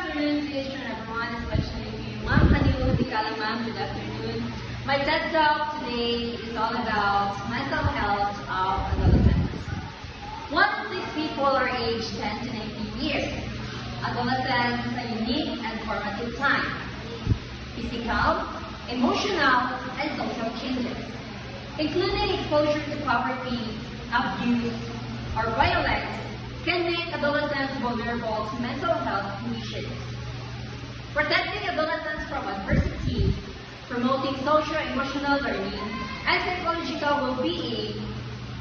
afternoon to each and everyone, especially to you, Ma'am Hanilu Dikala, Ma'am. Good afternoon. My TED Talk today is all about mental health of adolescents. 1 in 6 people are aged 10 to 19 years. Adolescence is a unique and formative time. Physical, emotional, and social changes, including exposure to poverty, abuse, or violence, can make adolescents vulnerable to mental health conditions. Protecting adolescents from adversity, promoting social-emotional learning and psychological well-being,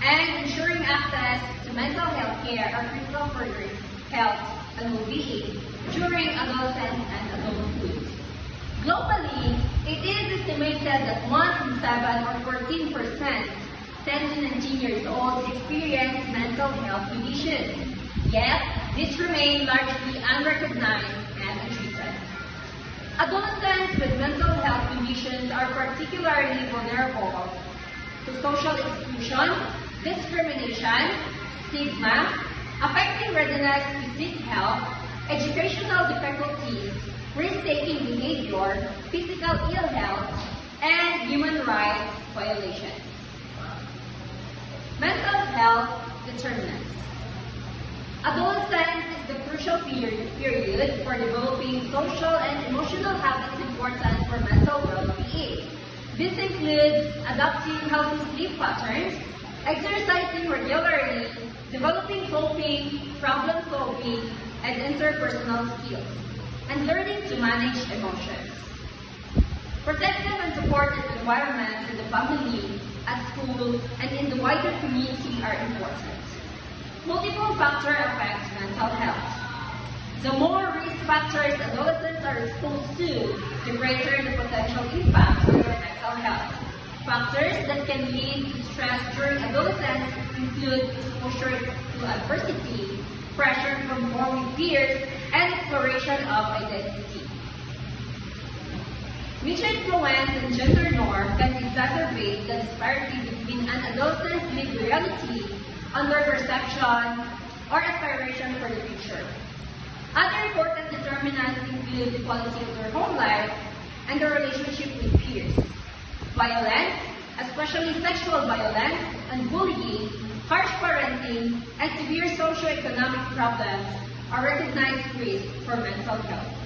and ensuring access to mental health care are critical for their health and well-being during adolescence and adulthood. Globally, it is estimated that 1 in 7 or 14% 10 to 19 years old experience mental health conditions, yet these remain largely unrecognized and untreated. Adolescents with mental health conditions are particularly vulnerable to social exclusion, discrimination, stigma, affecting readiness to seek help, educational difficulties, risk-taking behavior, physical ill health, and human rights violations. Mental health determinants. Adolescence is the crucial period for developing social and emotional habits important for mental well-being. This includes adopting healthy sleep patterns, exercising regularly, developing coping, problem-solving, and interpersonal skills, and learning to manage emotions. Protective and supportive environments in the family, at school, and in the wider community are important. Multiple factors affect mental health. The more risk factors adolescents are exposed to, the greater the potential impact on their mental health. Factors that can lead to stress during adolescence include exposure to adversity, pressure from forming peers, and exploration of identity. Media influence and gender norm can exacerbate the disparity between an adolescent's lived reality and their perception or aspiration for the future. Other important determinants include the quality of their home life and their relationship with peers. Violence, especially sexual violence and bullying, harsh parenting, and severe socioeconomic problems are recognized risks for mental health.